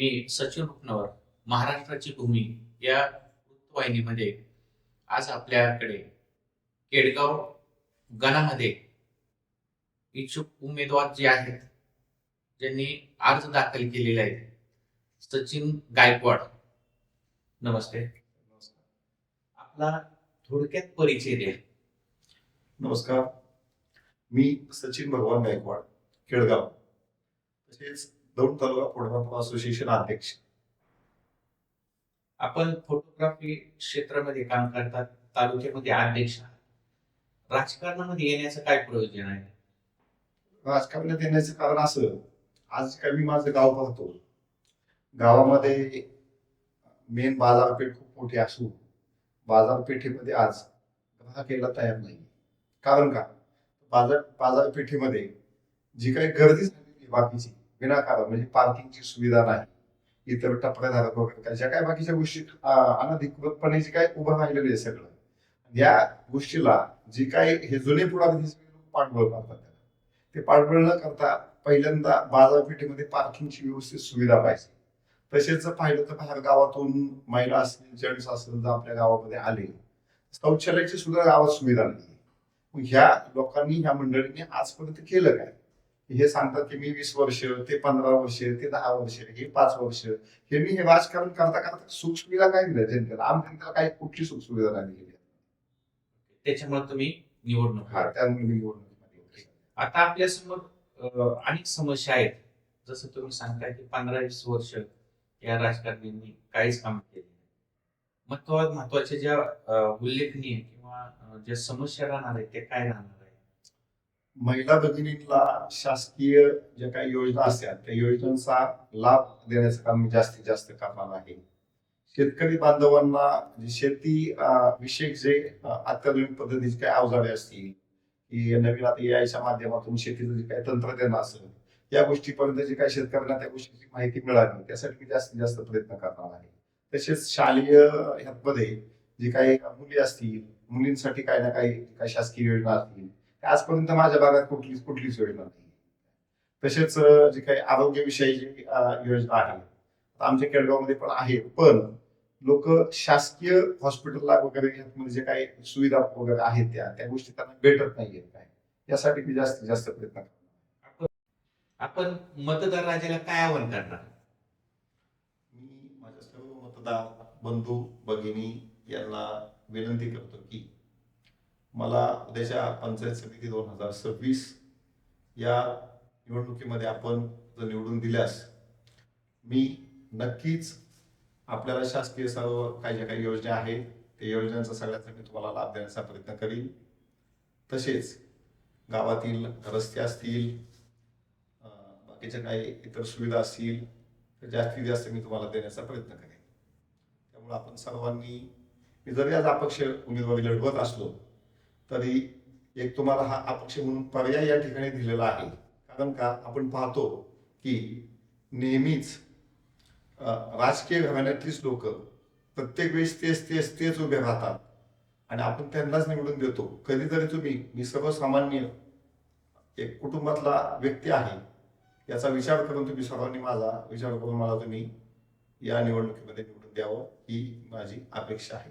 मी सचिन रुपनवर महाराष्ट्राची भूमी या वृत्तवाहिनीमध्ये आज आपल्याकडे केडगाव गणामध्ये इच्छुक उमेदवार जे आहेत ज्यांनी अर्ज दाखल केलेले आहेत, सचिन गायकवाड. नमस्ते. आपला थोडक्यात परिचय द्या. नमस्कार, मी सचिन भगवान गायकवाड, केडगाव, तसेच दौंड तालुका फोटोग्राफर असोसिएशन अध्यक्ष. आपण फोटोग्राफी क्षेत्रामध्ये काम करतात, तालुक्यामध्ये अध्यक्ष आहात. राजकारणामध्ये येण्याचं काय प्रयोजन आहे? राजकारणात येण्याचं कारण असं, आज काय मी माझं गाव पाहतो, गावामध्ये मेन बाजारपेठ खूप मोठी असून बाजारपेठेमध्ये आज ग्राहक यायला तयार नाही. कारण का? बाजारपेठेमध्ये जी काही गर्दी झालेली बाकीची विनाकारण, म्हणजे पार्किंगची सुविधा नाही, इतर टपऱ्याधारक वगैरे ज्या काय बाकीच्या गोष्टी अनधिकृतपणे जे काय उभं राहिलेले आहे सगळं, या गोष्टीला जी काय हे जुने पुढारी पाठबळ करतात, ते पाठबळ न करता पहिल्यांदा बाजारपेठेमध्ये पार्किंगची व्यवस्थित सुविधा पाहिजे. तसेच पाहिलं तर बाहेर गावातून महिला असतील, जेंट्स असतील, जर आपल्या गावामध्ये आले, शौचालयाची सुद्धा गावात सुविधा नाही. मग ह्या लोकांनी, ह्या मंडळींनी आजपर्यंत केलं काय? हे सांगतात की मी 20 वर्ष, ते 15 वर्ष, ते 10 वर्ष, हे 5 वर्ष, हे मी हे राजकारण करता करता सुख सुविधा काय दिल्या जनतेला? आम जनतेला काही कुठली सुख सुविधा नाही दिली. त्याच्यामुळे तुम्ही निवडणूक. त्यामुळे मी निवडणूक. आता आपल्या समोर अनेक समस्या आहेत. जसं तुम्ही सांगताय की 15-20 वर्ष या राजकारण्यांनी काहीच काम केले नाही. महत्वाच्या ज्या उल्लेखनीय किंवा ज्या समस्या राहणार आहेत ते काय राहणार आहे? महिला भगिनींना शासकीय ज्या काही योजना असतात त्या योजनांचा लाभ देण्याचं काम मी जास्तीत जास्त करणार आहे. शेतकरी बांधवांना शेती विषयक जे अत्याधुनिक पद्धतीचे काही अवजारे असतील, की नवीन आता याच्या माध्यमातून शेतीचं जे काही तंत्रज्ञान असेल, या गोष्टीपर्यंत जे काही शेतकऱ्यांना त्या गोष्टीची माहिती मिळावी, त्यासाठी मी जास्तीत जास्त प्रयत्न करणार आहे. तसेच शालेय ह्यामध्ये जे काही मुली असतील, मुलींसाठी काही ना काही शासकीय योजना असतील, आजपर्यंत माझ्या भागात कुठलीच योजना नाही. तसेच जे काही आरोग्यविषयी जी योजना आहे आमच्या केडगावमध्ये पण आहे, पण लोक शासकीय हॉस्पिटलला वगैरे ह्यामध्ये जे काही सुविधा वगैरे आहेत त्या गोष्टी त्यांना भेटत नाहीयेत काय, यासाठी मी जास्तीत जास्त प्रयत्न करतो. आपण मतदार राजाला काय आवाहन करणार? मी माझ्या सर्व मतदार बंधू भगिनी यांना विनंती करतो की मला उद्याच्या पंचायत समिती 2026 या निवडणुकीमध्ये आपण जर निवडून दिल्यास मी नक्कीच आपल्याला शासकीय सर्व काही योजना आहेत त्या योजनांचा सगळ्याचा मी तुम्हाला लाभ देण्याचा प्रयत्न करीन. तसेच गावातील रस्ते असतील, बाकीच्या काही इतर सुविधा असतील तर जास्तीत जास्त मी तुम्हाला देण्याचा प्रयत्न करेन. त्यामुळे आपण सर्वांनी, मी जरी आज अपक्ष उमेदवारी लढवत असलो तरी एक तुम्हाला हा अपक्ष म्हणून पर्याय या ठिकाणी दिलेला आहे. कारण का, आपण पाहतो की नेहमीच राजकीय घराण्यातलीच लोक प्रत्येक वेळेस तेच उभे राहतात आणि आपण त्यांनाच निवडून देतो. कधीतरी मी सर्वसामान्य एक कुटुंबातला व्यक्ती आहे याचा विचार करून तुम्ही सर्वांनी माझा विचार करून मला तुम्ही या निवडणुकीमध्ये निवडून द्यावं, ही माझी अपेक्षा आहे.